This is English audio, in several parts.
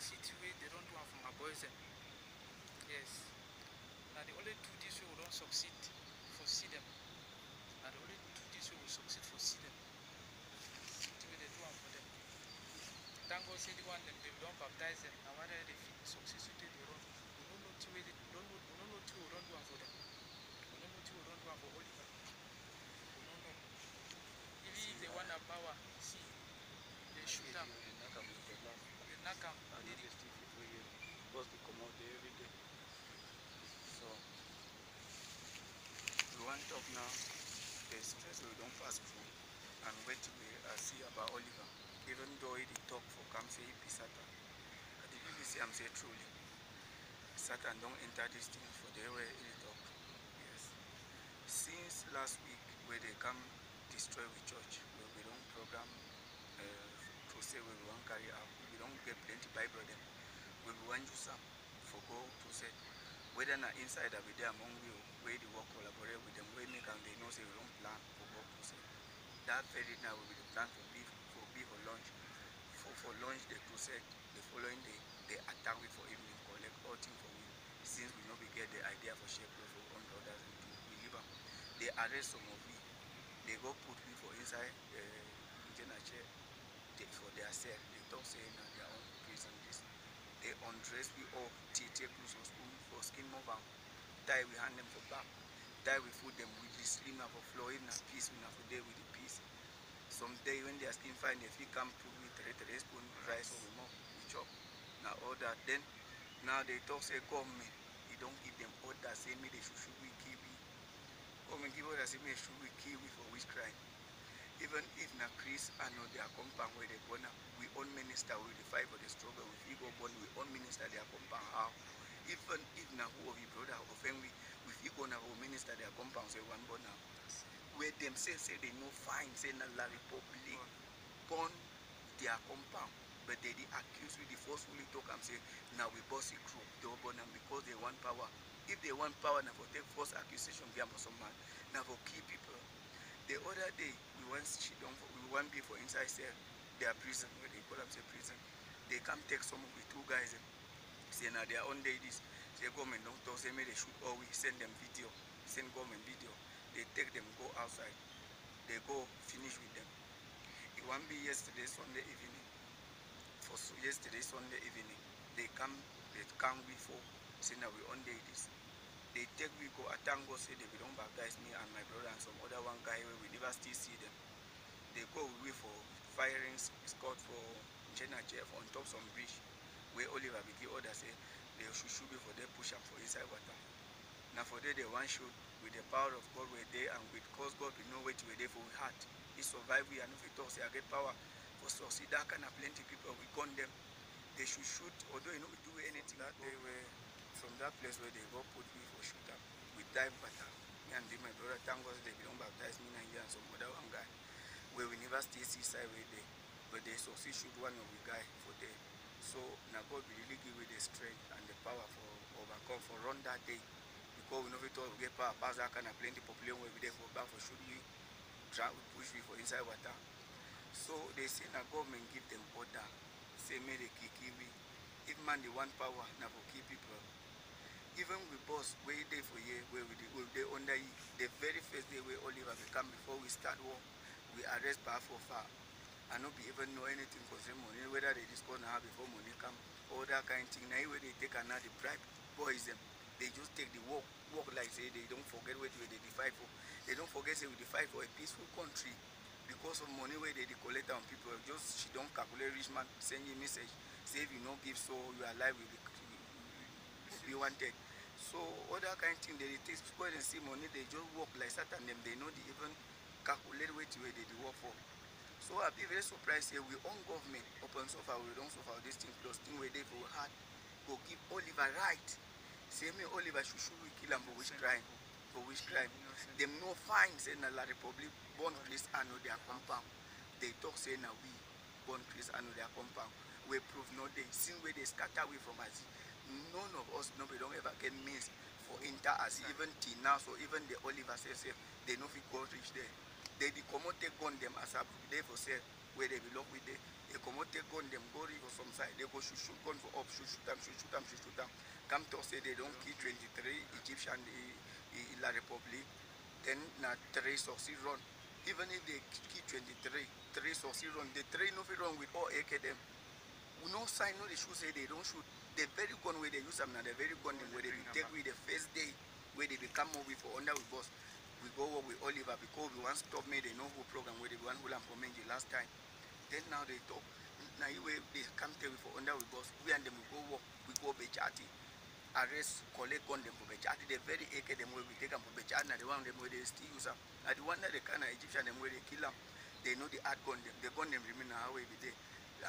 city where they don't do one for my boys them. Yes. Now the only two this way we don't succeed for see them. Now the only two this way we succeed for see them. City where they do one for them. Thank God say the one them they don't baptize them. Now whether they fit success with it, they run. We don't know two way we don't know two we don't do one for them. We don't know two we don't do one for Oliver. We don't know. Even if they want a power, see, they shoot them. They knock them. Because they come out there every day. So we want to talk now the stress we don't pass through and wait we see about Oliver. Even though he talk for come say he be Satan. I did really say I'm say truly. Satan don't enter this thing for the way he talk. Yes. Since last week where they come destroy the church, where we don't program crusade where we want carry out, we don't get plenty Bible them. We want you some for go crusade. Whether not inside or there among you, where the work collaborate with them, where make and they know say we don't plan for go crusade. That very now will be the plan for beef for lunch. For lunch the crusade, the following day they attack we for evening, collect all things for we. Since we know we get the idea for shape for $100 and we leave them. They arrest some of we. They go put me for inside chair for their cell. They talk saying that their own prison this. They undress we all, take clothes or spoon for skin move tie we hand them for back. Die we food them with the slim now for floor, even a piece we now for day with the piece. Some day when their skin fine, if you come put with 3 spoon rice or we more, we chop. Now all that then now they talk say government, you don't give them order, say me they should we kiwi. Government give order say me should we kiwi for which crime. Even if na Chris and their compound where they born up, we own minister will the fight for the struggle. If we go born, we own minister their compound how. Even if na who of your brother or family, if you go na who minister their compound say one born now. Where them say they no fine, say na la republic born their compound. But they accuse we the forcefully talk and say now we boss a group, they born them because they want power. If they want power now for take false accusation be for some man, now for key people. The other day we want be for inside cell, their prison, where they call them say prison. They come take some of the 2 guys say now their own day this. Say government don't talk, say me they shoot or we send them video, send government video. They take them, go outside. They go finish with them. It won't be yesterday Sunday evening. For yesterday Sunday evening, they come before, say now we on day this. They take we go Atango say they don't baptize me and my brother and some other one guy where we never still see them. They go away for firing squad for Jeff on top some bridge where Oliver begin order say they should be for their push up for inside water. Now for they want shoot with the power of God were there and with cause God we know where to be there for we heart. He survive we and if we talk say I get power for succeed that kind of plenty people we gun them. They should shoot although you know we do anything that they were from that place where they go put me for shoot up. We dive better. Me and my brother thank God they don't baptize me and some other one guy. Where we never stay seaside where they but they succeed shoot one of the guy for there. So now God will really give you the strength and the power for overcome for run that day. Because we know we thought we get power pass that kind of plenty population where we there for back for shoot we try to push we for inside water. So they say now government give them order. Say me they kill we. If man they want power now for key people. Even with boss way day for year where we they under the very first day where Oliver will come before we start war, we arrest bar for far. I not be even know anything concerning money, whether they discuss now before money come, all that kind of thing. Now where they take another bribe boys them. They just take the work like say they don't forget where they fight for. They don't forget say we fight for a peaceful country because of money where they collect on people. Just she don't calculate rich man send you message. Say if you don't give so you are alive will be wanted. So all that kind of thing they take go and see money, they just work like that and them they know they even calculate where they work for. So I'll be very surprised here we own government open so far we don't so far this thing plus thing where they for hard go give Oliver right. Say me Oliver should we kill him for which crime? For which crime? Them no fine say na la Republic born Chris and their compound. They talk say na we born Chris and their compound. We prove no they since where they scatter away from us. None of us nobody don't ever get means for enter as even till now. So even the Oliver says they know if we go reach there. They be come out take gun them as a they for say where they belong with they come out take gun them, go river some side, they go shoot gun for up, shoot them, shoot them, shoot them. Come to say they don't kill 23 Egyptian in La Republic, then na 3 succeed run. Even if they kill 23, 3 succeed run, they 3 no run with all AK them. We no sign, no they should say they don't shoot. The very gun where they use them now, the very gun them where they take with the first day where they become more with for under with boss. We go work with Oliver because we want stop me, they know who program where they want who for Menji last time. Then now they talk. Now they come tell we for under with boss. We and them we go work, we go Bechati. Arrest, collect gun them for Bechati. The very AK them where we take them for Bechati, and the one them where they still use them. And the one that they kind of Egyptian them where they kill them, they know the hard gun them. The gun them remain how we be there.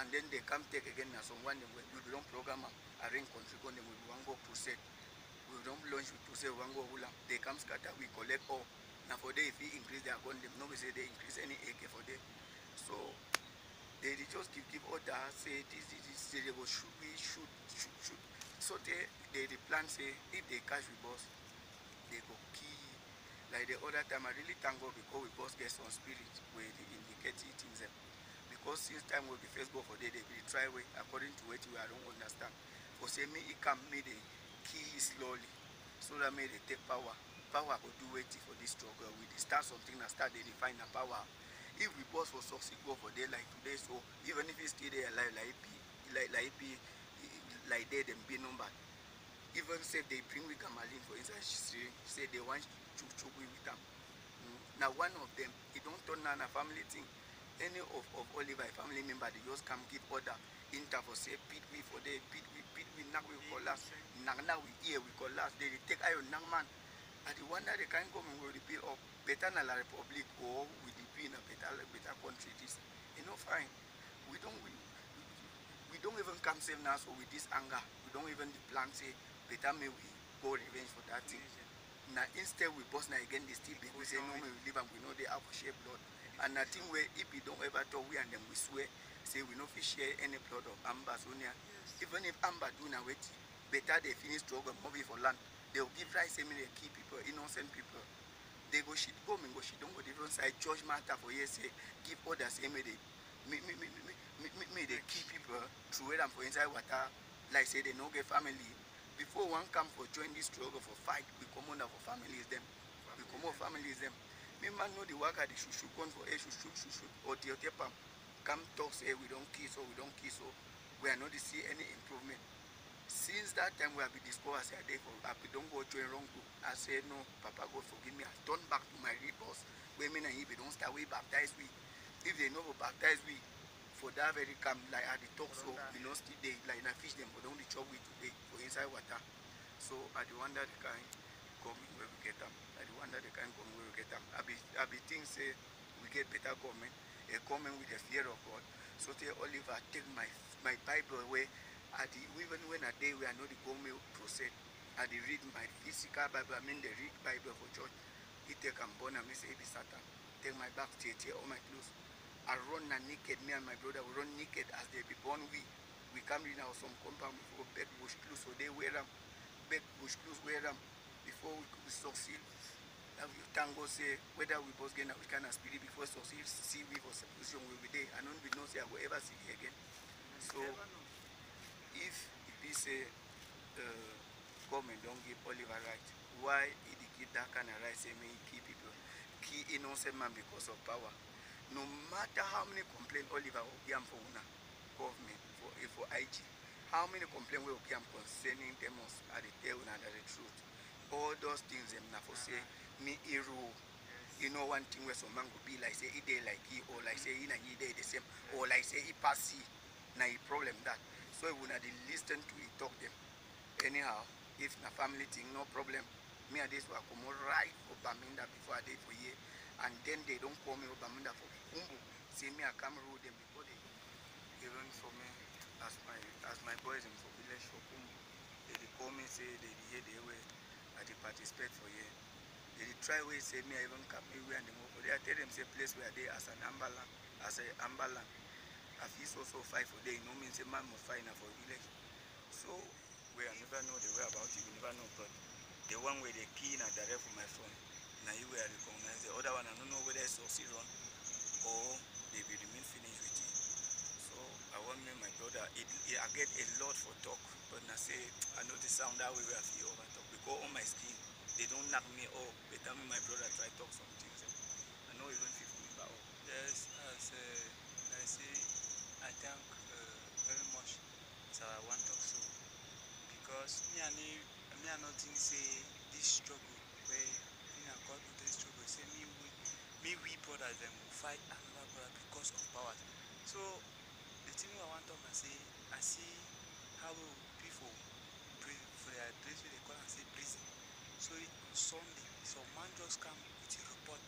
And then they come take again now someone them where we don't program them, arrange country gun them we want go crusade. We don't launch to say one go hula. They come scatter, we collect all. Now for they if we increase their gun them, nobody say they increase any AK for them. So they just give order, say this, say they go shoot, we shoot. So they plan say if they catch with boss, they go key. Like the other time I really thank God because we boss get some spirit where they indicate it in them. Because since time when we first go for they will try way according to what I don't understand. For say me it can make the key slowly so that may they take power will do waiting for this struggle. We start something and start they define the power. If we boss for succeed go for day like today, so even if it's still there alive like they them be number, even say they bring with Gamalin for instance, say they want to with them. Now one of them it don't turn on a family thing. Any of Oliver family member they just come give order inter for say pit we for day pit we now we call last now we here we call last they take iron now man. And the one that they can't come and will repeal up better than La Republic or with the be in a better country. This fine. We don't even come save now so with this anger. We don't even plan say better may we go revenge for that thing. Now instead we boss now again they still be we say no may we live and we know they have share blood. And I think where if we don't ever talk we and them we swear say we no fish share any blood of Amber Sonia. Yes. Even if Amber do now wait better they finish struggle movie for land. They will give rights, say, they key people, innocent people. They go shit, go and go shit, don't go different side, judge matter for years, say, give orders, say, may they key people, through them for inside water, like say, they no get family. Before one come for join this struggle for fight, we come on for families them. We come on families them. Me man know the worker, they should go for a shoot, or the other come talk, say, we don't kiss, or we don't kiss, or we are not to see any improvement. Since that time we have been discovered, I say, I don't go join wrong group. I say, no, Papa God forgive me. I turn back to my rebels. Women and if they don't start, we baptize we. If they know baptize we, for that very camp, like at the talk, so we don't still they like I fish them, but only chop we today for inside water. So I the wonder the kind coming where we get them. I the wonder the kind coming where we get them. I be think say we get better government, a government with the fear of God. So tell Oliver, take my Bible away. Even when a day we are not the government process, I read my physical Bible, I mean the read Bible for church. He take and born and me say be Satan. Take my back, tear all my clothes. I run naked, me and my brother we run naked as they be born we come in our some compound before beg bush clothes, so they wear them. Beg bush clothes wear them before we succeed. Now you thank God say whether we both get which kind of spirit before succeed, see we for supposition will be there. And don't be no say I will ever see you again. So if he say government don't give Oliver right, why he give that kind of right say me key people, key innocent man because of power? No matter how many complaints Oliver will give for una government for IG, how many complaints will give concerning them at the tell una the truth? All those things them na for say me hero. You know one thing where some man could be like say he day like he or like say he and he day the same or like say he pass he na a problem that. So we would listen to it, talk them. Anyhow, if na family thing, no problem. Me and this will come right for Baminda before I did for year. And then they don't call me Baminda for Kumbu. See me I come road them before they even for me as my boys in for village for Kumbu. They call me say they hear the way I participate for year. They try way say me I even come here and they move. They tell them say place where they as an ambalan, I feel so fight for day, no means a man will find for village. So we never know the way about it, we never know, but the one where they key in a direct for my phone, now you will recognize the other one, I don't know whether it's succeed on. or they will remain finished with it. So I want me, my brother, I get a lot for talk, but I say, I know the sound that way where I feel over talk because on my skin, they don't knock me up. They tell me my brother try talk some things. I know even feel for me, but Yes, as I say, I thank very much as I want to talk so because me I not think say this struggle where me and God to this struggle say me we brothers them will fight another brother because of powers. So the thing I want to talk na say I see how people pray for their place where they call and say prison. So on Sunday, some man just come with a report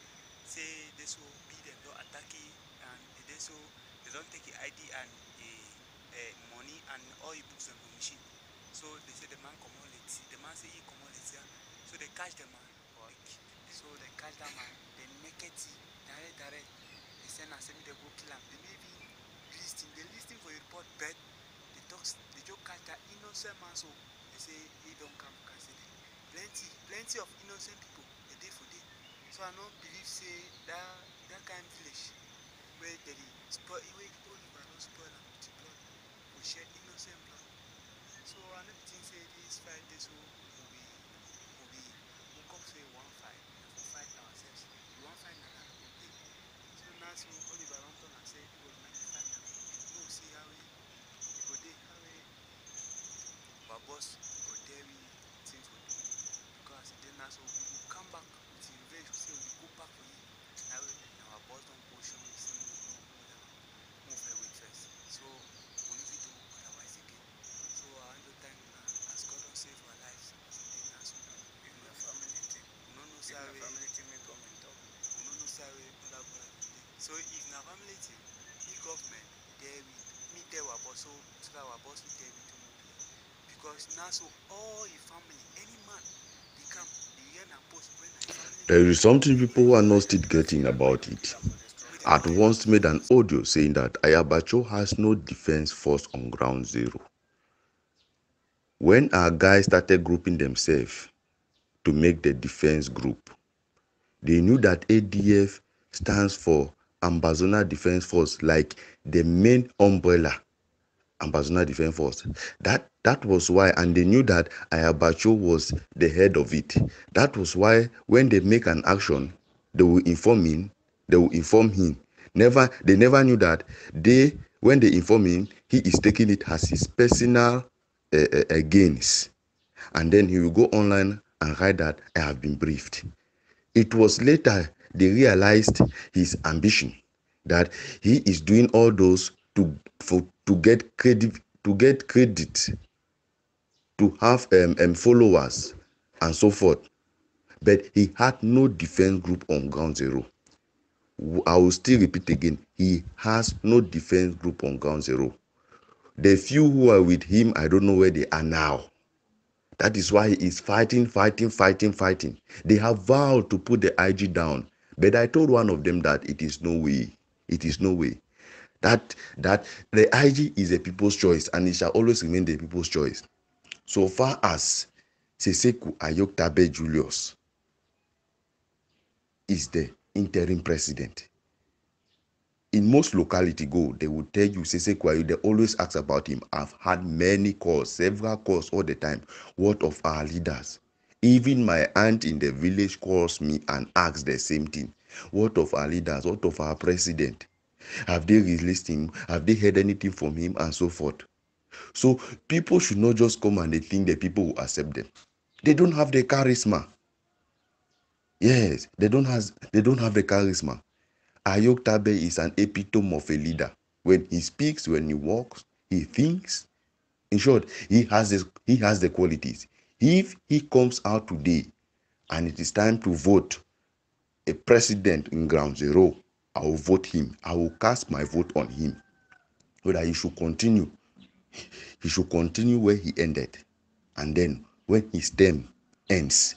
say this will be them don't attack it and this will they don't take a ID and a money and all the books and the machine. So they say the man come on let's see the man say he come on let's see. So they catch the man. So they catch that man, they make it direct. They send and say me they go kill him. They may even listing for a report but they talk they just catch that innocent man so they say he don't come custody. Plenty of innocent people a day for day. So I don't believe say that kind of village where they spoil where Oliver don't spoil and with the blood we shed innocent blood. So I don't think say this fight this will come say one fight and for fight ourselves. We won't fight another day. So now so Oliver don't turn and say people make the fight now. No see how we go day how we our boss go there we thing for do because then now so we will come back with the revenge we say we go back for you. Now our boss don't push on we say move away first. So we need to do otherwise again. So I want to thank as God don't save our lives as a day now so even the family thing, we don't know even say the family thing may come and talk. we don't know say other brother dey. So if na family thing, me government there with me there our boss so that our boss will there with to move here. Because now so all your family, any man, they come, they hear na post when na family. There is something people are not still getting about it. At once made an audio saying that Ayabacho has no defense force on ground zero. When our guys started grouping themselves to make the defense group, they knew that ADF stands for Ambazona Defense Force, like the main umbrella, Ambazona Defense Force. That was why, and they knew that Ayabacho was the head of it. That was why when they make an action, they will inform him. They will inform him. They never knew that when they inform him, he is taking it as his personal gains, and then he will go online and write that I have been briefed. It was later they realized his ambition, that he is doing all those to get credit, to have followers and so forth. But he had no defense group on ground zero. I will still repeat again, he has no defense group on ground zero. The few who are with him, I don't know where they are now. That is why he is fighting. They have vowed to put the IG down. But I told one of them that it is no way. It is no way. That the IG is a people's choice and it shall always remain the people's choice. So far as Seseku Ayoktabe Julius is the interim president, in most locality they will tell you Seseku Ayo, they always ask about him. I've had many calls, several calls all the time. What of our leaders? Even my aunt in the village calls me and asks the same thing. What of our leaders? What of our president? Have they released him? Have they heard anything from him? And so forth. So people should not just come and they think that people will accept them. They don't have the charisma. Yes, they don't have the charisma. Ayoktabe is an epitome of a leader. When he speaks, when he walks, he thinks. In short, he has the qualities. If he comes out today and it is time to vote a president in ground zero, I will vote him. I will cast my vote on him so that he should continue. He should continue where he ended. And then when his term ends,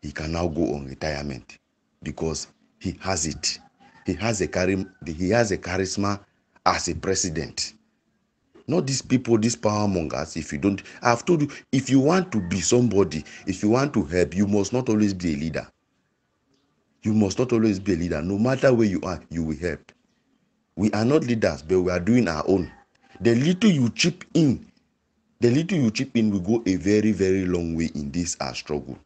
he can now go on retirement because he has it. He has a charisma as a president. Not these people, these power mongers. I've told you, if you want to be somebody, if you want to help, you must not always be a leader. You must not always be a leader. No matter where you are, you will help. We are not leaders, but we are doing our own. The little you chip in, will go a very, very long way in this our struggle.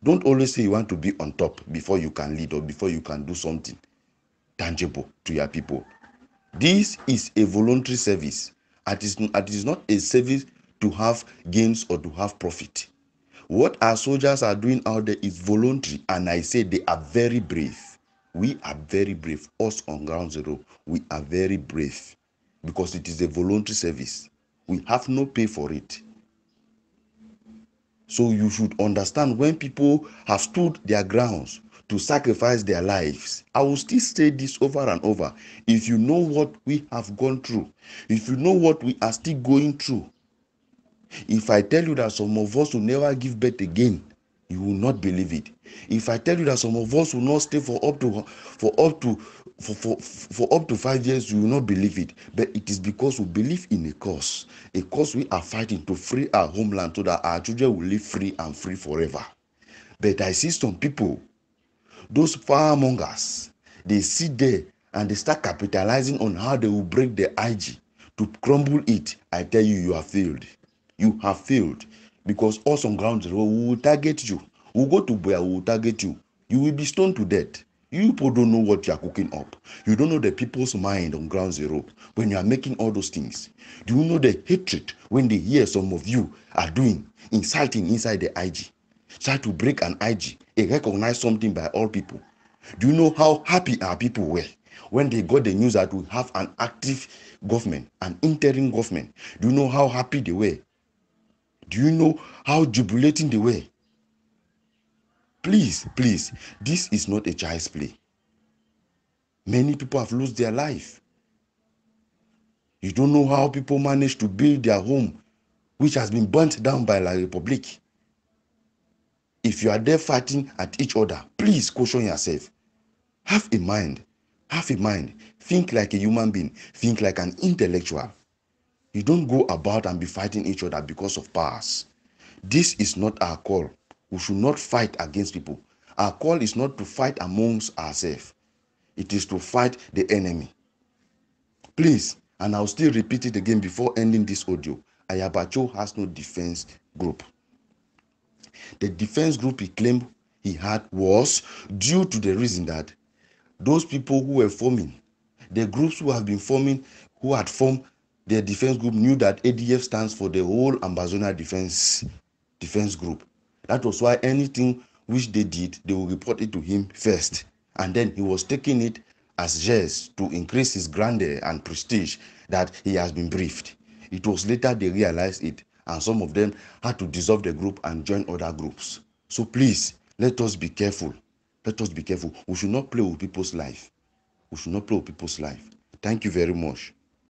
Don't always say you want to be on top before you can lead or before you can do something tangible to your people. This is a voluntary service. It is not a service to have gains or to have profit. What our soldiers are doing out there is voluntary, and I say they are very brave. We are very brave. Us on Ground Zero, we are very brave because it is a voluntary service. We have no pay for it. So you should understand, when people have stood their grounds to sacrifice their lives, I will still say this over and over. If you know what we have gone through, if you know what we are still going through, if I tell you that some of us will never give birth again, you will not believe it. If I tell you that some of us will not stay for up to 5 years, you will not believe it. But it is because we believe in a cause we are fighting to free our homeland so that our children will live free and free forever. But I see some people, those farmongers, they sit there and they start capitalizing on how they will break the IG to crumble it. I tell you, you have failed. You have failed, because us on Ground Zero, we will target you. We will go to where we will target you. You will be stoned to death. You people don't know what you are cooking up. You don't know the people's mind on Ground Zero when you are making all those things. Do you know the hatred when they hear some of you are doing, inciting inside the IG? Try to break an IG, a recognized something by all people. Do you know how happy our people were when they got the news that we have an active government, an interim government? Do you know how happy they were? Do you know how jubilating they were? Please, this is not a child's play. Many people have lost their life. You don't know how people manage to build their home, which has been burnt down by La Republic. If you are there fighting at each other, please caution yourself. Have a mind. Think like a human being. Think like an intellectual. You don't go about and be fighting each other because of powers. This is not our call. We should not fight against people. Our call is not to fight amongst ourselves. It is to fight the enemy. Please, and I'll still repeat it again before ending this audio, Ayabacho has no defense group. The defense group he claimed he had was due to the reason that those people who were forming, the groups who have been forming, who had formed their defense group, knew that ADF stands for the whole Ambazonia defense group. That was why anything which they did, they will report it to him first. And then he was taking it as jest to increase his grandeur and prestige that he has been briefed. It was later they realized it, and some of them had to dissolve the group and join other groups. So please, let us be careful. We should not play with people's life. Thank you very much.